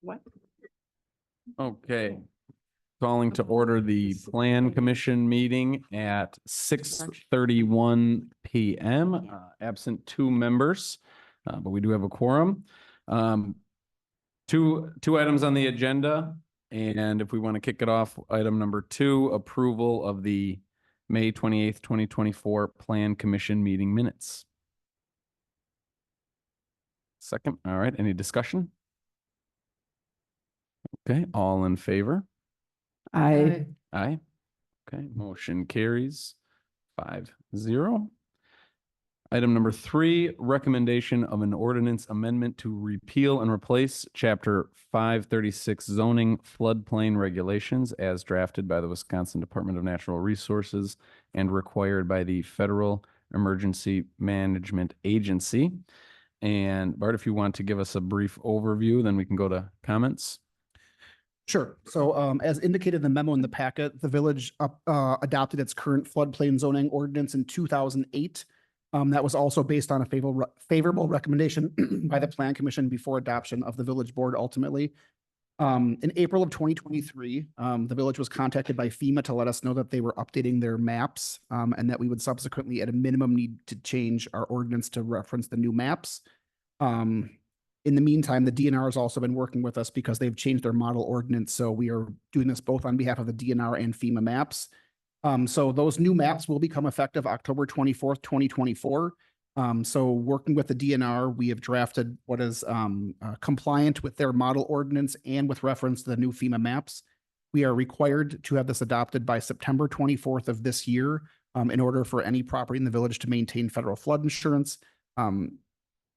What? Okay. Calling to order the Plan Commission meeting at 6:31 PM. Absent two members, but we do have a quorum. Two items on the agenda, and if we want to kick it off, item number 2, approval of the May 28th, 2024 Plan Commission meeting minutes. Second, all right, any discussion? Okay, all in favor? Aye. Aye. Okay, motion carries 5-0. Item number 3, recommendation of an ordinance amendment to repeal and replace Chapter 536 zoning floodplain regulations as drafted by the Wisconsin Department of Natural Resources and required by the Federal Emergency Management Agency. And Bart, if you want to give us a brief overview, then we can go to comments. Sure. So as indicated in the memo in the packet, the village adopted its current floodplain zoning ordinance in 2008. That was also based on a favorable recommendation by the Plan Commission before adoption of the village board ultimately. In April of 2023, the village was contacted by FEMA to let us know that they were updating their maps and that we would subsequently at a minimum need to change our ordinance to reference the new maps. In the meantime, the DNR has also been working with us because they've changed their model ordinance. So we are doing this both on behalf of the DNR and FEMA maps. So those new maps will become effective October 24th, 2024. So working with the DNR, we have drafted what is compliant with their model ordinance and with reference to the new FEMA maps. We are required to have this adopted by September 24th of this year in order for any property in the village to maintain federal flood insurance.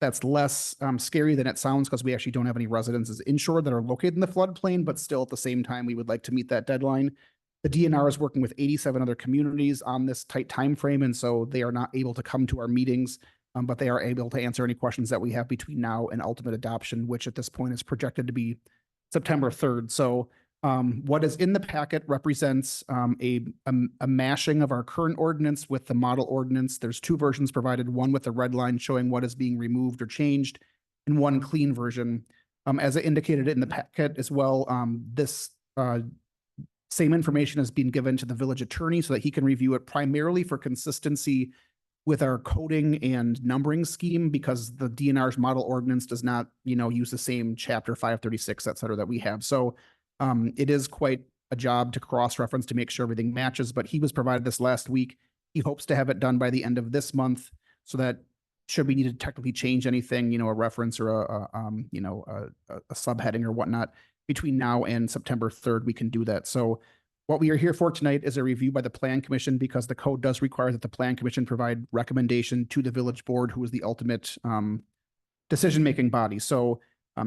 That's less scary than it sounds because we actually don't have any residences insured that are located in the floodplain, but still at the same time, we would like to meet that deadline. The DNR is working with 87 other communities on this tight time frame, and so they are not able to come to our meetings, but they are able to answer any questions that we have between now and ultimate adoption, which at this point is projected to be September 3rd. So what is in the packet represents a mashing of our current ordinance with the model ordinance. There's 2 versions provided, one with a red line showing what is being removed or changed, and one clean version. As I indicated in the packet as well, this same information has been given to the village attorney so that he can review it primarily for consistency with our coding and numbering scheme, because the DNR's model ordinance does not, use the same chapter 536, et cetera, that we have. So it is quite a job to cross-reference to make sure everything matches, but he was provided this last week. He hopes to have it done by the end of this month so that should we need to technically change anything, a reference or a subheading or whatnot, between now and September 3rd, we can do that. So what we are here for tonight is a review by the Plan Commission, because the code does require that the Plan Commission provide recommendation to the village board, who is the ultimate decision-making body. So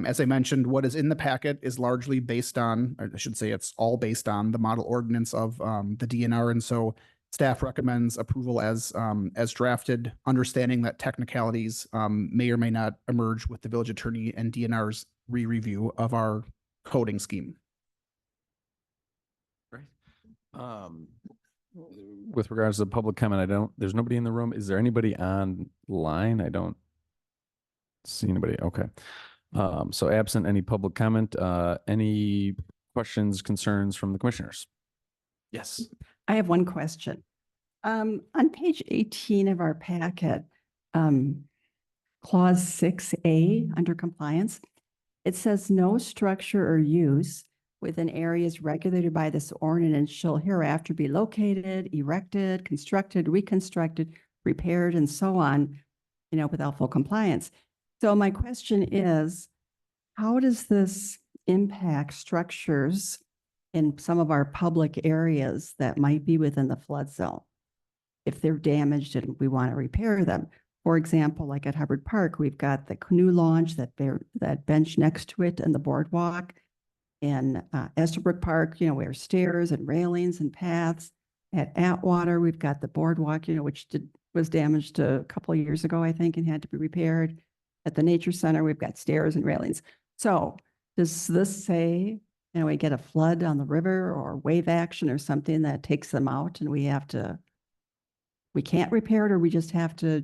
as I mentioned, what is in the packet is largely based on, or I should say it's all based on the model ordinance of the DNR. And so staff recommends approval as drafted, understanding that technicalities may or may not emerge with the village attorney and DNR's re-review of our coding scheme. Great. With regards to the public comment, there's nobody in the room. Is there anybody online? I don't see anybody. Okay. So absent any public comment, any questions, concerns from the commissioners? Yes. I have one question. On page 18 of our packet, clause 6A under compliance, it says no structure or use within areas regulated by this ordinance shall hereafter be located, erected, constructed, reconstructed, repaired, and so on, without full compliance. So my question is, how does this impact structures in some of our public areas that might be within the flood zone if they're damaged and we want to repair them? For example, like at Hubbard Park, we've got the canoe launch, that bench next to it, and the boardwalk. In Estabrook Park, we have stairs and railings and paths. At Atwater, we've got the boardwalk, which was damaged a couple of years ago, I think, and had to be repaired. At the Nature Center, we've got stairs and railings. So does this say, we get a flood on the river or wave action or something that takes them out and we can't repair it, or we just have to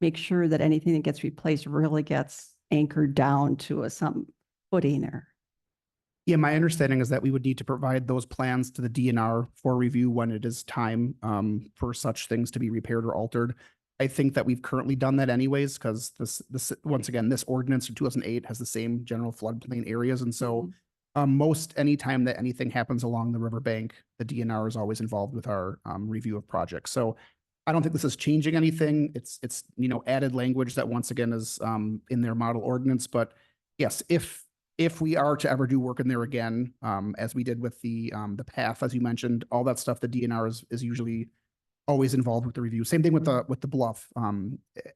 make sure that anything that gets replaced really gets anchored down to some footing? Or Yeah, my understanding is that we would need to provide those plans to the DNR for review when it is time for such things to be repaired or altered. I think that we've currently done that anyways, because once again, this ordinance in 2008 has the same general floodplain areas. And so anytime that anything happens along the riverbank, the DNR is always involved with our review of projects. So I don't think this is changing anything. It's added language that once again is in their model ordinance. But yes, if we are to ever do work in there again, as we did with the path, as you mentioned, all that stuff, the DNR is usually always involved with the review. Same thing with the bluff.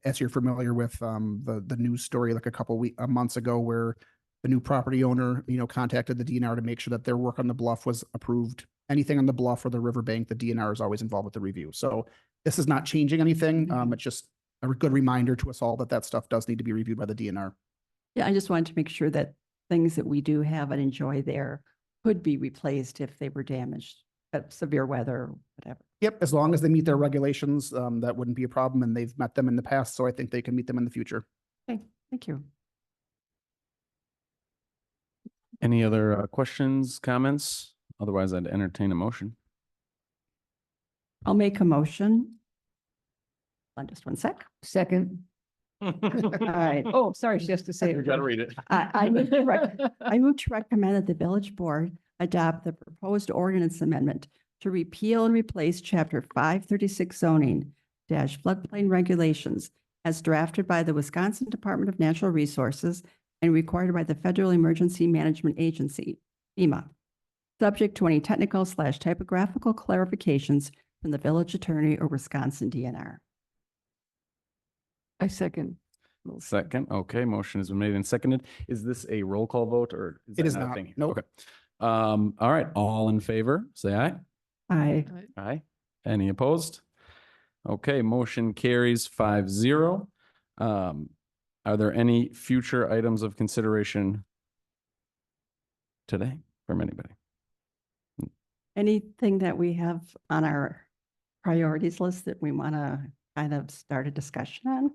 As you're familiar with the news story like a couple months ago where the new property owner, contacted the DNR to make sure that their work on the bluff was approved. Anything on the bluff or the riverbank, the DNR is always involved with the review. So this is not changing anything. It's just a good reminder to us all that stuff does need to be reviewed by the DNR. Yeah, I just wanted to make sure that things that we do have and enjoy there could be replaced if they were damaged at severe weather or whatever. Yep, as long as they meet their regulations, that wouldn't be a problem, and they've met them in the past, so I think they can meet them in the future. Okay, thank you. Any other questions, comments? Otherwise, I'd entertain a motion. I'll make a motion. On just one sec. Second. All right. Oh, sorry, she has to say You it. gotta read it. I move to recommend that the village board adopt the proposed ordinance amendment to repeal and replace chapter 536 zoning dash floodplain regulations as drafted by the Wisconsin Department of Natural Resources and required by the Federal Emergency Management Agency, FEMA, subject to any technical/typographical clarifications from the village attorney or Wisconsin DNR. I second. Second, okay, motion has been made and seconded. Is this a roll call vote or? It that is a not. thing? Nope. Okay. All right, all in favor, say aye. Aye. Aye. Any opposed? Okay, motion carries 5-0. Are there any future items of consideration today from anybody? Anything that we have on our priorities list that we want to kind of start a discussion on?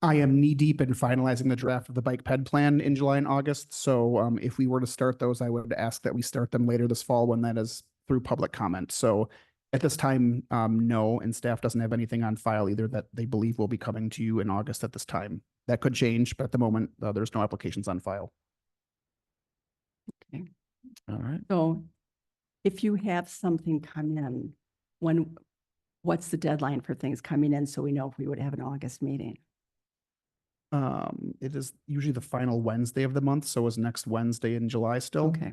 I am knee deep in finalizing the draft of the bike ped plan in July and August. So if we were to start those, I would ask that we start them later this fall when that is through public comment. So at this time, no, and staff doesn't have anything on file either that they believe will be coming to you in August at this time. That could change, but at the moment, there's no applications on file. Okay. All right. So if you have something come in, what's the deadline for things coming in so we know if we would have an August meeting? It is usually the final Wednesday of the month, so is next Wednesday in July still. Okay.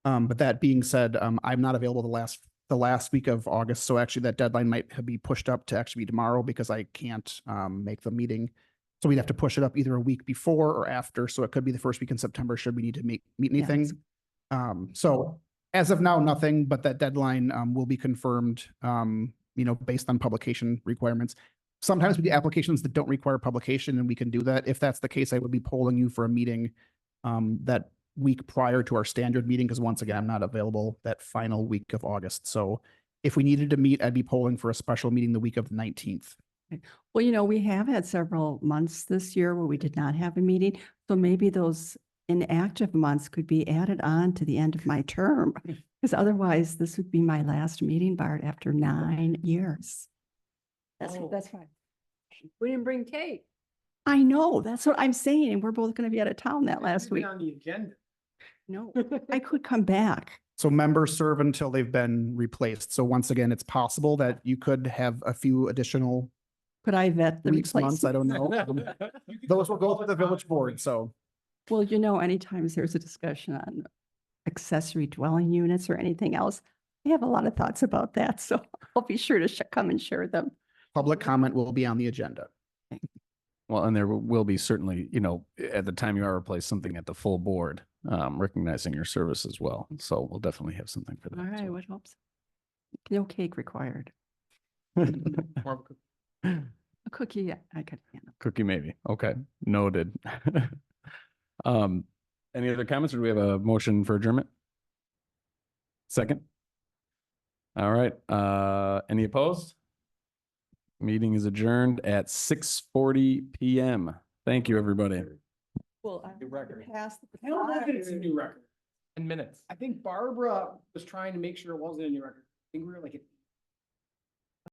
But that being said, I'm not available the last week of August, so actually that deadline might be pushed up to actually be tomorrow because I can't make the meeting. So we'd have to push it up either a week before or after. So it could be the first week in September should we need to meet anything. So as of now, nothing, but that deadline will be confirmed, based on publication requirements. Sometimes we get applications that don't require publication and we can do that. If that's the case, I would be polling you for a meeting that week prior to our standard meeting, because once again, I'm not available that final week of August. So if we needed to meet, I'd be polling for a special meeting the week of the 19th. Well, we have had several months this year where we did not have a meeting. So maybe those inactive months could be added on to the end of my term, because otherwise this would be my last meeting, Bart, after 9 years. That's fine. We didn't bring cake. I know, that's what I'm saying. And we're both going to be out of town that last week. On the agenda. No, I could come back. So members serve until they've been replaced. So once again, it's possible that you could have a few additional Could I vet the weeks, months, I replacement? don't know. Those will go through the village board, so. Well, anytime there's a discussion on accessory dwelling units or anything else, I have a lot of thoughts about that. So I'll be sure to come and share them. Public comment will be on the agenda. Well, and there will be certainly, at the time you are replaced, something at the full board, recognizing your service as well. So we'll definitely have something for that. All as right, well. what helps? No cake required. More A cookie, yeah, I could handle. Cookie maybe. Okay, noted. Any other comments or do we have a motion for adjournment? Second? All right, any opposed? Meeting is adjourned at 6:40 PM. Thank you, everybody. Well, New record. past. I don't know if it's a new record. 10 minutes. I think Barbara was trying to make sure it wasn't a new record. I think we were like at